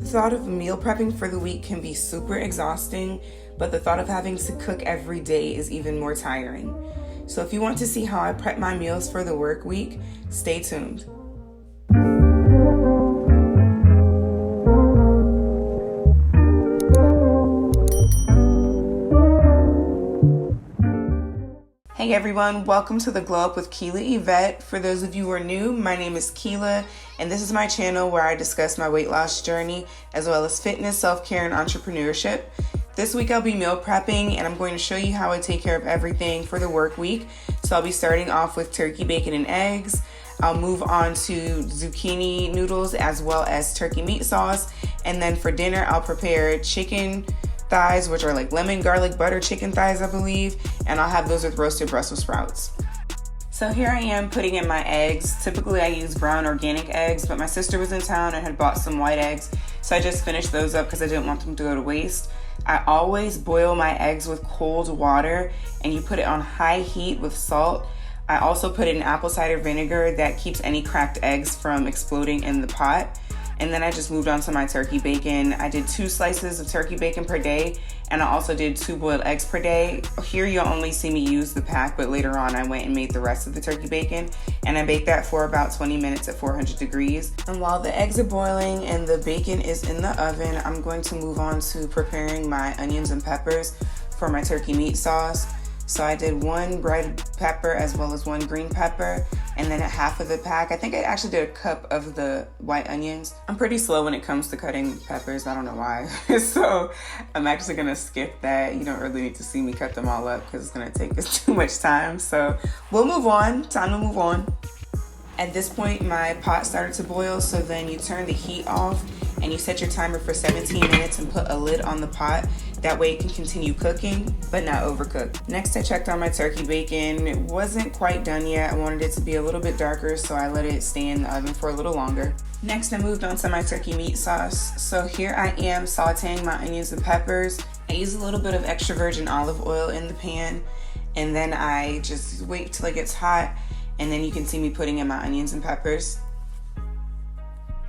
The thought of meal prepping for the week can be super exhausting, but the thought of having to cook every day is even more tiring. So if you want to see how I prep my meals for the work week, stay tuned. Hey everyone, welcome to the Glow Up with Keela Yvette. For those of you who are new, my name is Keela, and this is my channel where I discuss my weight loss journey, as well as fitness, self-care, and entrepreneurship. This week I'll be meal prepping, and I'm going to show you how I take care of everything for the work week. So I'll be starting off with turkey, bacon, and eggs. I'll move on to zucchini noodles, as well as turkey meat sauce. And then for dinner, I'll prepare chicken thighs, which are like lemon, garlic, butter chicken thighs, I believe, and I'll have those with roasted Brussels sprouts. So here I am putting in my eggs. Typically I use brown organic eggs, but my sister was in town and had bought some white eggs, so I just finished those up because I didn't want them to go to waste. I always boil my eggs with cold water, and you put it on high heat with salt. I also put it in apple cider vinegar that keeps any cracked eggs from exploding in the pot. And then I just moved on to my turkey bacon. I did 2 slices of turkey bacon per day, and I also did 2 boiled eggs per day. Here you'll only see me use the pack, but later on I went and made the rest of the turkey bacon, and I baked that for about 20 minutes at 400 degrees. And while the eggs are boiling and the bacon is in the oven, I'm going to move on to preparing my onions and peppers for my turkey meat sauce. So I did 1 red pepper as well as 1 green pepper, and then a half of the pack. I think I actually did a cup of the white onions. I'm pretty slow when it comes to cutting peppers. I don't know why. So I'm actually gonna skip that. You don't really need to see me cut them all up because it's gonna take us too much time. So we'll move on. Time to move on. At this point, my pot started to boil, so then you turn the heat off and you set your timer for 17 minutes and put a lid on the pot. That way it can continue cooking, but not overcooked. Next, I checked on my turkey bacon. It wasn't quite done yet. I wanted it to be a little bit darker, so I let it stay in the oven for a little longer. Next, I moved on to my turkey meat sauce. So here I am sauteing my onions and peppers. I use a little bit of extra virgin olive oil in the pan, and then I just wait till it gets hot, and then you can see me putting in my onions and peppers.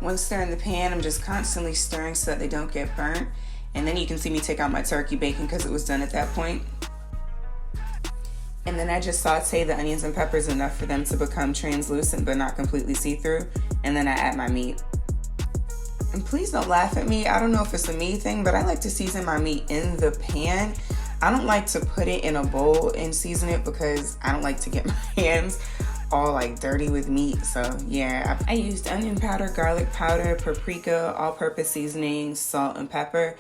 Once they're in the pan, I'm just constantly stirring so that they don't get burnt. And then you can see me take out my turkey bacon because it was done at that point. And then I just saute the onions and peppers enough for them to become translucent but not completely see-through. And then I add my meat. And please don't laugh at me. I don't know if it's a me thing, but I like to season my meat in the pan. I don't like to put it in a bowl and season it because I don't like to get my hands all like dirty with meat. So yeah, I used onion powder, garlic powder, paprika, all-purpose seasoning, salt, and pepper.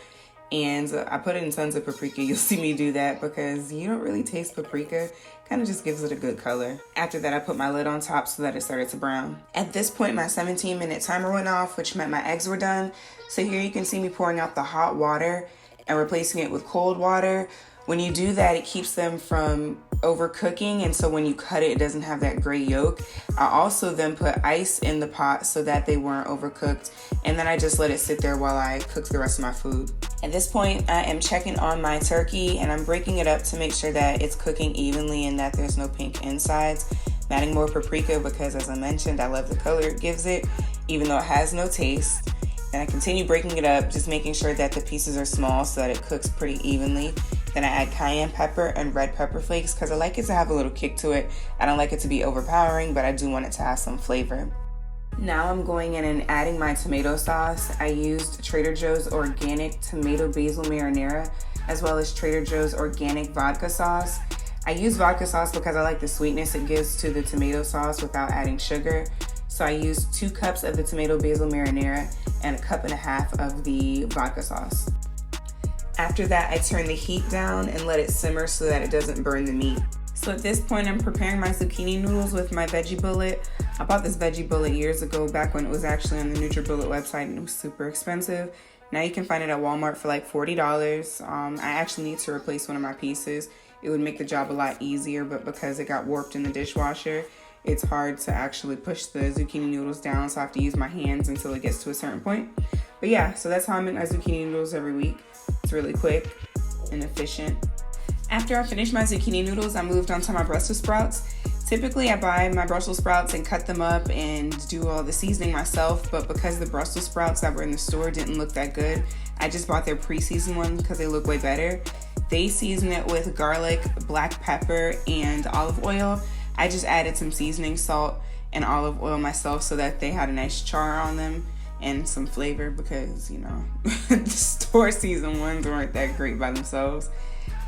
And I put it in tons of paprika. You'll see me do that because you don't really taste paprika. Kind of just gives it a good color. After that, I put my lid on top so that it started to brown. At this point, my 17-minute timer went off, which meant my eggs were done. So here you can see me pouring out the hot water and replacing it with cold water. When you do that, it keeps them from overcooking, and so when you cut it, it doesn't have that gray yolk. I also then put ice in the pot so that they weren't overcooked, and then I just let it sit there while I cook the rest of my food. At this point, I am checking on my turkey, and I'm breaking it up to make sure that it's cooking evenly and that there's no pink insides. I'm adding more paprika because, as I mentioned, I love the color it gives it, even though it has no taste. Then I continue breaking it up, just making sure that the pieces are small so that it cooks pretty evenly. Then I add cayenne pepper and red pepper flakes because I like it to have a little kick to it. I don't like it to be overpowering, but I do want it to have some flavor. Now I'm going in and adding my tomato sauce. I used Trader Joe's organic tomato basil marinara, as well as Trader Joe's organic vodka sauce. I use vodka sauce because I like the sweetness it gives to the tomato sauce without adding sugar. So I used 2 cups of the tomato basil marinara and 1.5 cups of the vodka sauce. After that, I turn the heat down and let it simmer so that it doesn't burn the meat. So at this point, I'm preparing my zucchini noodles with my veggie bullet. I bought this veggie bullet years ago, back when it was actually on the NutriBullet website, and it was super expensive. Now you can find it at Walmart for like $40. I actually need to replace one of my pieces. It would make the job a lot easier, but because it got warped in the dishwasher, it's hard to actually push the zucchini noodles down, so I have to use my hands until it gets to a certain point. But yeah, so that's how I make my zucchini noodles every week. It's really quick and efficient. After I finished my zucchini noodles, I moved on to my Brussels sprouts. Typically, I buy my Brussels sprouts and cut them up and do all the seasoning myself, but because the Brussels sprouts that were in the store didn't look that good, I just bought their pre-seasoned ones because they look way better. They season it with garlic, black pepper, and olive oil. I just added some seasoning salt and olive oil myself so that they had a nice char on them and some flavor because, you know, the store seasoned ones weren't that great by themselves.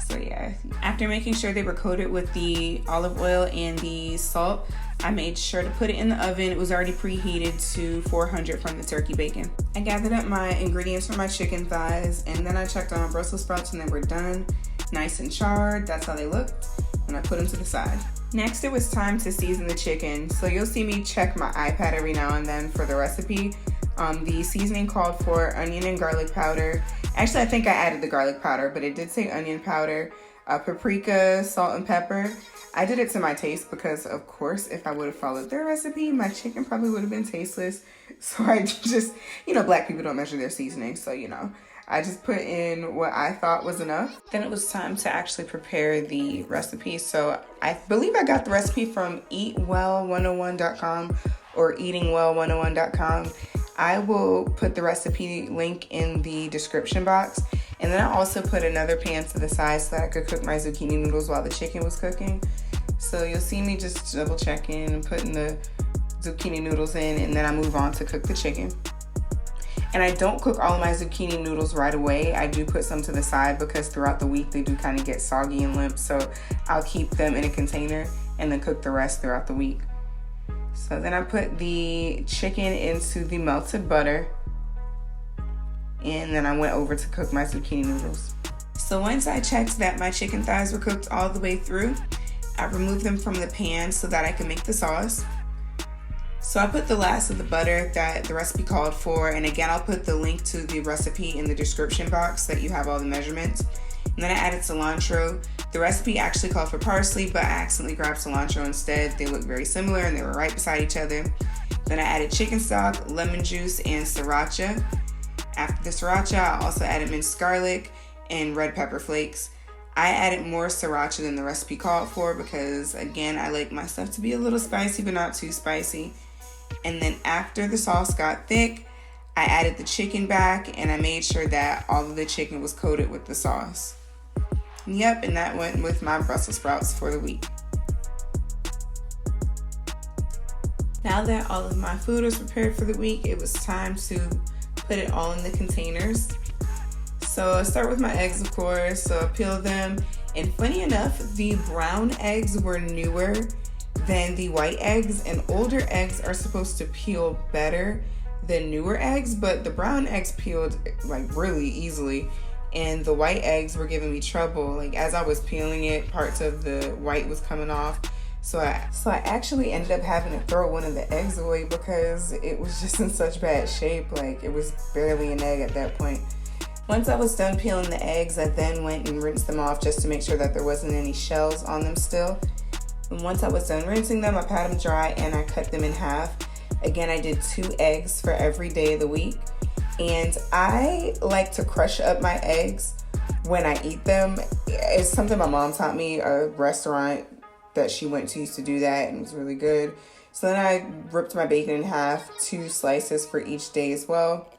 So yeah, after making sure they were coated with the olive oil and the salt, I made sure to put it in the oven. It was already preheated to 400 from the turkey bacon. I gathered up my ingredients for my chicken thighs, and then I checked on my Brussels sprouts and they were done, nice and charred. That's how they looked, and I put them to the side. Next, it was time to season the chicken. So you'll see me check my iPad every now and then for the recipe. The seasoning called for onion and garlic powder. Actually, I think I added the garlic powder, but it did say onion powder, paprika, salt, and pepper. I did it to my taste because, of course, if I would have followed their recipe, my chicken probably would have been tasteless. So I just, you know, black people don't measure their seasoning. So, you know, I just put in what I thought was enough. Then it was time to actually prepare the recipe. So I believe I got the recipe from eatwell101.com or eatingwell101.com. I will put the recipe link in the description box. And then I also put another pan to the side so that I could cook my zucchini noodles while the chicken was cooking. So you'll see me just double checking and putting the zucchini noodles in, and then I move on to cook the chicken. And I don't cook all of my zucchini noodles right away. I do put some to the side because throughout the week they do kind of get soggy and limp. So I'll keep them in a container and then cook the rest throughout the week. So then I put the chicken into the melted butter, and then I went over to cook my zucchini noodles. So once I checked that my chicken thighs were cooked all the way through, I removed them from the pan so that I could make the sauce. So I put the last of the butter that the recipe called for, and again, I'll put the link to the recipe in the description box so that you have all the measurements. And then I added cilantro. The recipe actually called for parsley, but I accidentally grabbed cilantro instead. They look very similar and they were right beside each other. Then I added chicken stock, lemon juice, and sriracha. After the sriracha, I also added minced garlic and red pepper flakes. I added more sriracha than the recipe called for because, again, I like my stuff to be a little spicy, but not too spicy. And then after the sauce got thick, I added the chicken back and I made sure that all of the chicken was coated with the sauce. Yep, and that went with my Brussels sprouts for the week. Now that all of my food was prepared for the week, it was time to put it all in the containers. So I start with my eggs, of course. So I peel them, and funny enough, the brown eggs were newer than the white eggs, and older eggs are supposed to peel better than newer eggs, but the brown eggs peeled like really easily, and the white eggs were giving me trouble. Like as I was peeling it, parts of the white was coming off. So I actually ended up having to throw one of the eggs away because it was just in such bad shape. Like it was barely an egg at that point. Once I was done peeling the eggs, I then went and rinsed them off just to make sure that there wasn't any shells on them still. And once I was done rinsing them, I pat them dry and I cut them in half. Again, I did 2 eggs for every day of the week. And I like to crush up my eggs when I eat them. It's something my mom taught me. A restaurant that she went to used to do that and it was really good. So then I ripped my bacon in half, 2 slices for each day as well.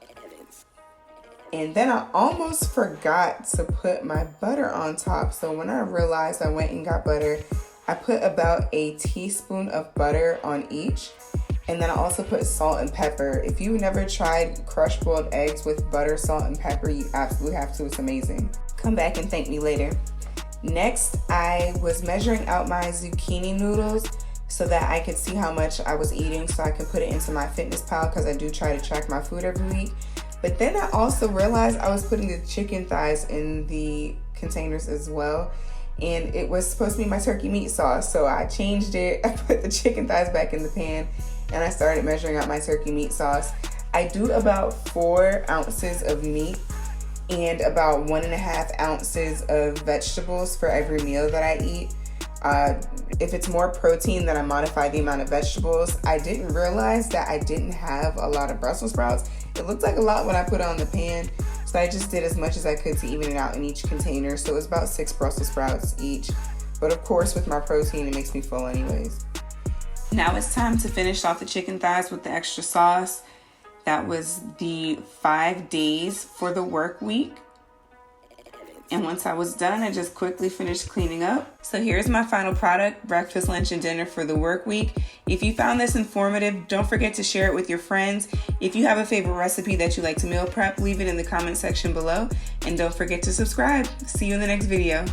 And then I almost forgot to put my butter on top. So when I realized, I went and got butter. I put about a teaspoon of butter on each. And then I also put salt and pepper. If you've never tried crushed boiled eggs with butter, salt, and pepper, you absolutely have to. It's amazing. Come back and thank me later. Next, I was measuring out my zucchini noodles so that I could see how much I was eating so I could put it into my fitness pal because I do try to track my food every week. But then I also realized I was putting the chicken thighs in the containers as well. And it was supposed to be my turkey meat sauce. So I changed it. I put the chicken thighs back in the pan and I started measuring out my turkey meat sauce. I do about 4 ounces of meat and about 1.5 ounces of vegetables for every meal that I eat. If it's more protein, then I modify the amount of vegetables. I didn't realize that I didn't have a lot of Brussels sprouts. It looked like a lot when I put it on the pan, so I just did as much as I could to even it out in each container. So it was about 6 Brussels sprouts each. But of course, with my protein, it makes me full anyways. Now it's time to finish off the chicken thighs with the extra sauce. That was the 5 days for the work week. And once I was done, I just quickly finished cleaning up. So here's my final product, breakfast, lunch, and dinner for the work week. If you found this informative, don't forget to share it with your friends. If you have a favorite recipe that you like to meal prep, leave it in the comment section below. And don't forget to subscribe. See you in the next video.